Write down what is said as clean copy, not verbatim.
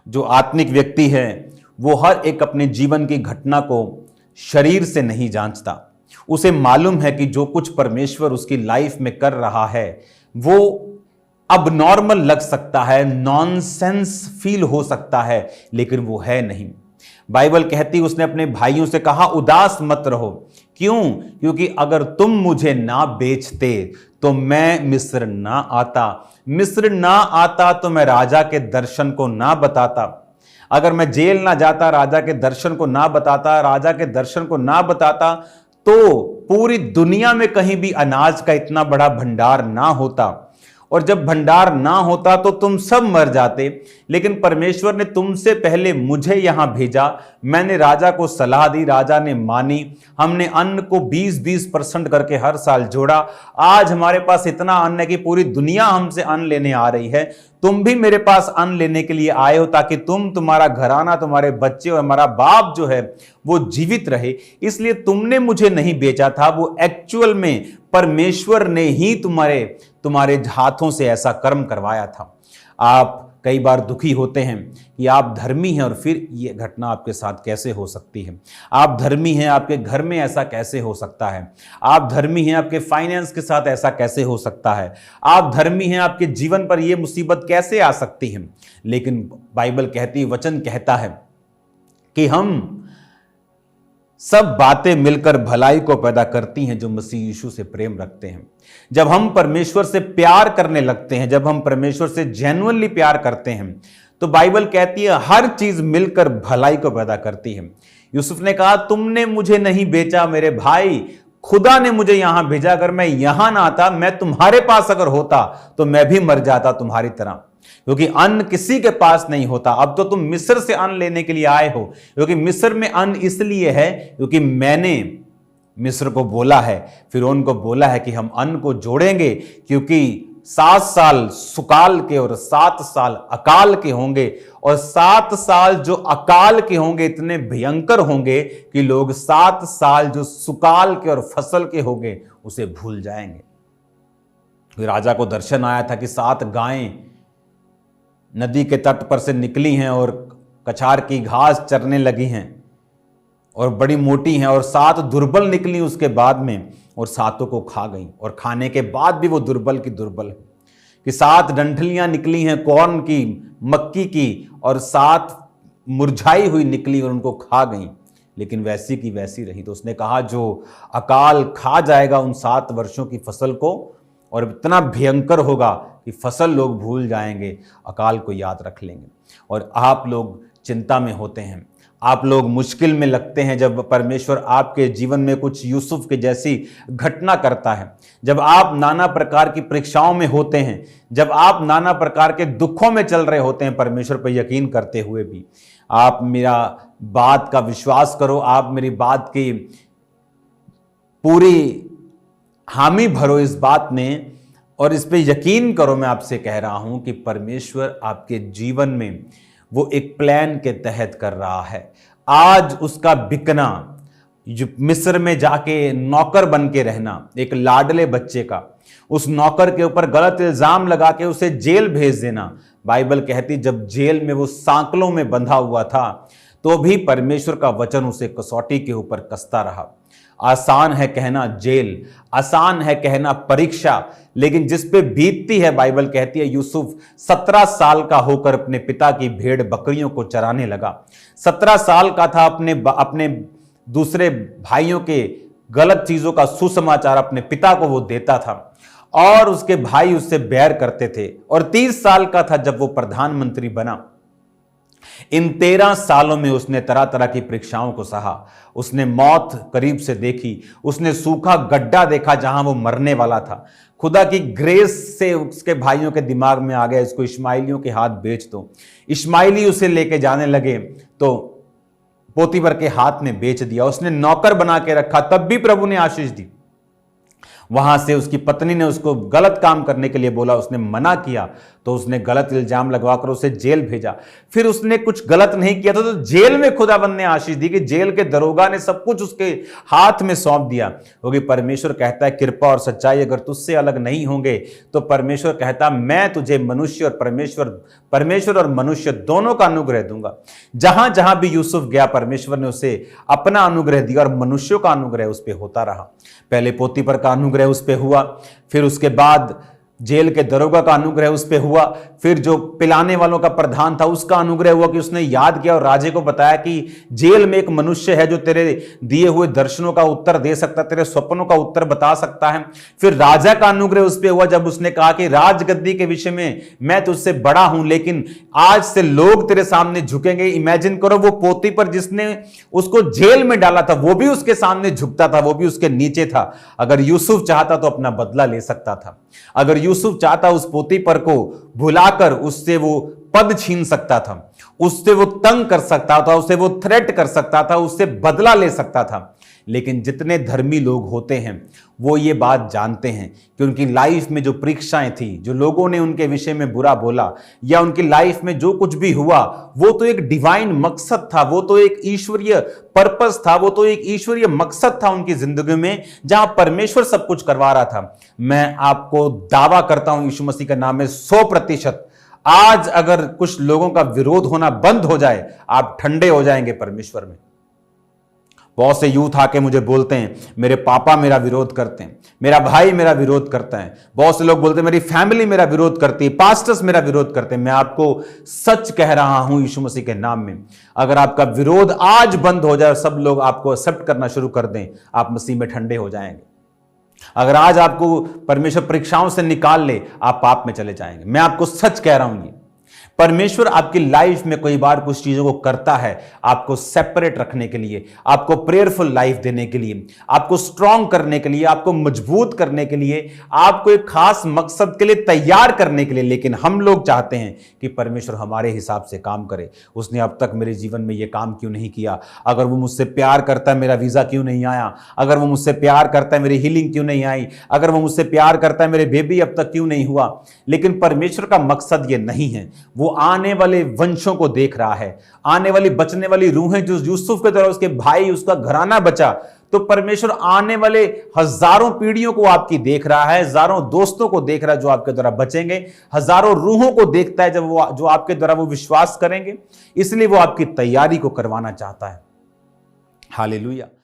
जो आत्मिक व्यक्ति है वो हर एक अपने जीवन की घटना को शरीर से नहीं जांचता। उसे मालूम है कि जो कुछ परमेश्वर उसकी लाइफ में कर रहा है वो अब नॉर्मल लग सकता है, नॉनसेंस फील हो सकता है, लेकिन वो है नहीं। बाइबल कहती उसने अपने भाइयों से कहा उदास मत रहो। क्यों? क्योंकि अगर तुम मुझे ना बेचते तो मैं मिस्र ना आता, मिस्र ना आता तो मैं राजा के दर्शन को ना बताता, अगर मैं जेल ना जाता, राजा के दर्शन को ना बताता, राजा के दर्शन को ना बताता तो पूरी दुनिया में कहीं भी अनाज का इतना बड़ा भंडार ना होता, और जब भंडार ना होता तो तुम सब मर जाते। लेकिन परमेश्वर ने तुमसे पहले मुझे यहां भेजा, मैंने राजा को सलाह दी, राजा ने मानी, हमने अन्न को 20-20% करके हर साल जोड़ा। आज हमारे पास इतना अन्न है कि पूरी दुनिया हमसे अन्न लेने आ रही है। तुम भी मेरे पास अन्न लेने के लिए आए हो ताकि तुम, तुम्हारा घराना, तुम्हारे बच्चे और हमारा बाप जो है वो जीवित रहे। इसलिए तुमने मुझे नहीं बेचा था, वो एक्चुअल में परमेश्वर ने ही तुम्हारे हाथों से ऐसा कर्म करवाया था। आप कई बार दुखी होते हैं कि आप धर्मी हैं और फिर ये घटना आपके साथ कैसे हो सकती है। आप धर्मी हैं, आपके घर में ऐसा कैसे हो सकता है। आप धर्मी हैं, आपके फाइनेंस के साथ ऐसा कैसे हो सकता है। आप धर्मी हैं, आपके जीवन पर यह मुसीबत कैसे आ सकती है। लेकिन बाइबल कहती, वचन कहता है कि हम सब बातें मिलकर भलाई को पैदा करती हैं जो मसीह यीशु से प्रेम रखते हैं। जब हम परमेश्वर से प्यार करने लगते हैं, जब हम परमेश्वर से जेन्युइनली प्यार करते हैं, तो बाइबल कहती है हर चीज मिलकर भलाई को पैदा करती है। यूसुफ ने कहा तुमने मुझे नहीं बेचा मेरे भाई, खुदा ने मुझे यहां भेजा। अगर मैं यहां ना आता, मैं तुम्हारे पास अगर होता तो मैं भी मर जाता तुम्हारी तरह, क्योंकि अन्न किसी के पास नहीं होता। अब तो तुम मिस्र से अन्न लेने के लिए आए हो, क्योंकि मिस्र में अन्न इसलिए है क्योंकि मैंने मिस्र को बोला है, फिरौन को बोला है कि हम अन्न को जोड़ेंगे, क्योंकि 7 साल सुकाल के और 7 साल अकाल के होंगे, और 7 साल जो अकाल के होंगे इतने भयंकर होंगे कि लोग 7 साल जो सुकाल के और फसल के होंगे उसे भूल जाएंगे। राजा को दर्शन आया था कि 7 गायें नदी के तट पर से निकली हैं और कछार की घास चरने लगी हैं और बड़ी मोटी हैं, और 7 दुर्बल निकली उसके बाद में और 7 को खा गई, और खाने के बाद भी वो दुर्बल की दुर्बल है। कि 7 डंठलियां निकली हैं कॉर्न की, मक्की की, और 7 मुरझाई हुई निकली और उनको खा गई, लेकिन वैसी की वैसी रही। तो उसने कहा जो अकाल खा जाएगा उन 7 वर्षों की फसल को, और इतना भयंकर होगा कि फसल लोग भूल जाएंगे, अकाल को याद रख लेंगे। और आप लोग चिंता में होते हैं, आप लोग मुश्किल में लगते हैं जब परमेश्वर आपके जीवन में कुछ यूसुफ के जैसी घटना करता है, जब आप नाना प्रकार की परीक्षाओं में होते हैं, जब आप नाना प्रकार के दुखों में चल रहे होते हैं परमेश्वर पर यकीन करते हुए भी। आप मेरा बात का विश्वास करो, आप मेरी बात की पूरी हामी भरो इस बात में, और इस पे यकीन करो। मैं आपसे कह रहा हूं कि परमेश्वर आपके जीवन में वो एक प्लान के तहत कर रहा है। आज उसका बिकना, जो मिस्र में जाके नौकर बन के रहना, एक लाडले बच्चे का, उस नौकर के ऊपर गलत इल्जाम लगा के उसे जेल भेज देना। बाइबल कहती जब जेल में वो सांकलों में बंधा हुआ था तो भी परमेश्वर का वचन उसे कसौटी के ऊपर कसता रहा। आसान है कहना जेल, आसान है कहना परीक्षा, लेकिन जिस पे बीतती है, बाइबल कहती है यूसुफ 17 साल का होकर अपने पिता की भेड़ बकरियों को चराने लगा। 17 साल का था, अपने दूसरे भाइयों के गलत चीजों का सुसमाचार अपने पिता को वो देता था, और उसके भाई उससे बैर करते थे। और 30 साल का था जब वो प्रधानमंत्री बना। इन 13 सालों में उसने तरह तरह की परीक्षाओं को सहा, उसने मौत करीब से देखी, उसने सूखा गड्ढा देखा जहां वो मरने वाला था। खुदा की ग्रेस से उसके भाइयों के दिमाग में आ गया इसको इश्माइलियों के हाथ बेच दो। इश्माइली उसे लेके जाने लगे तो पोतीफर के हाथ में बेच दिया। उसने नौकर बना के रखा, तब भी प्रभु ने आशीष दी। वहां से उसकी पत्नी ने उसको गलत काम करने के लिए बोला, उसने मना किया तो उसने गलत इल्जाम लगवाकर उसे जेल भेजा। फिर उसने कुछ गलत नहीं किया था तो जेल में खुदाबंद ने आशीष दी कि जेल के दरोगा ने सब कुछ उसके हाथ में सौंप दिया। क्योंकि परमेश्वर कहता है कृपा और सच्चाई अगर तुझसे अलग नहीं होंगे तो परमेश्वर कहता मैं तुझे मनुष्य और परमेश्वर और मनुष्य दोनों का अनुग्रह दूंगा। जहां जहां भी यूसुफ गया परमेश्वर ने उसे अपना अनुग्रह दिया और मनुष्यों का अनुग्रह उस पर होता रहा। पहले पोतीपर का अनुग्रह उस पर हुआ, फिर उसके बाद जेल के दरोगा का अनुग्रह उस पे हुआ, फिर जो पिलाने वालों का प्रधान था उसका अनुग्रह हुआ कि उसने याद किया और राजे को बताया कि जेल में एक मनुष्य है जो तेरे दिए हुए दर्शनों का उत्तर दे सकता, तेरे स्वप्नों का उत्तर बता सकता है। फिर राजा का अनुग्रह उस पे हुआ जब उसने कहा कि राजगद्दी के विषय में मैं तुझसे बड़ा हूं लेकिन आज से लोग तेरे सामने झुकेंगे। इमेजिन करो वो पोतीपर जिसने उसको जेल में डाला था वो भी उसके सामने झुकता था, वो भी उसके नीचे था। अगर यूसुफ चाहता तो अपना बदला ले सकता था, अगर यूसुफ चाहता उस पोतीपर को भुलाकर उससे वो पद छीन सकता था, उससे वो तंग कर सकता था, उससे वो थ्रेट कर सकता था, उससे बदला ले सकता था। लेकिन जितने धर्मी लोग होते हैं वो ये बात जानते हैं कि उनकी लाइफ में जो परीक्षाएं थी, जो लोगों ने उनके विषय में बुरा बोला या उनकी लाइफ में जो कुछ भी हुआ वो तो एक डिवाइन मकसद था, वो तो एक ईश्वरीय पर्पस था, वो तो एक ईश्वरीय मकसद था उनकी जिंदगी में जहां परमेश्वर सब कुछ करवा रहा था। मैं आपको दावा करता हूं यीशु मसीह के नाम में 100% आज अगर कुछ लोगों का विरोध होना बंद हो जाए आप ठंडे हो जाएंगे परमेश्वर में। बहुत से यूथ आके मुझे बोलते हैं मेरे पापा मेरा विरोध करते हैं, मेरा भाई मेरा विरोध करता है, बहुत से लोग बोलते हैं मेरी फैमिली मेरा विरोध करती है, पास्टर्स मेरा विरोध करते हैं। मैं आपको सच कह रहा हूं यीशु मसीह के नाम में, अगर आपका विरोध आज बंद हो जाए और सब लोग आपको एक्सेप्ट करना शुरू कर दें आप मसीह में ठंडे हो जाएंगे। अगर आज आपको परमेश्वर परीक्षाओं से निकाल ले आप पाप में चले जाएंगे। मैं आपको सच कह रहा हूं ये परमेश्वर आपकी लाइफ में कई बार कुछ चीजों को करता है आपको सेपरेट रखने के लिए, आपको प्रेयरफुल लाइफ देने के लिए, आपको स्ट्रांग करने के लिए, आपको मजबूत करने के लिए, आपको एक खास मकसद के लिए तैयार करने के लिए। लेकिन हम लोग चाहते हैं कि परमेश्वर हमारे हिसाब से काम करे। उसने अब तक मेरे जीवन में यह काम क्यों नहीं किया? अगर वो मुझसे प्यार करता है मेरा वीजा क्यों नहीं आया? अगर वो मुझसे प्यार करता है मेरी हीलिंग क्यों नहीं आई? अगर वो मुझसे प्यार करता है मेरे बेबी अब तक क्यों नहीं हुआ? लेकिन परमेश्वर का मकसद ये नहीं है, वो आने वाले वंशों को देख रहा है, आने वाली बचने वाली रूहें जो यूसुफ के द्वारा उसके भाई उसका घराना बचा, तो परमेश्वर आने वाले हजारों पीढ़ियों को आपकी देख रहा है, हजारों दोस्तों को देख रहा है जो आपके द्वारा बचेंगे, हजारों रूहों को देखता है जब वो जो आपके द्वारा वो विश्वास करेंगे। इसलिए वो आपकी तैयारी को करवाना चाहता है। हालेलुया।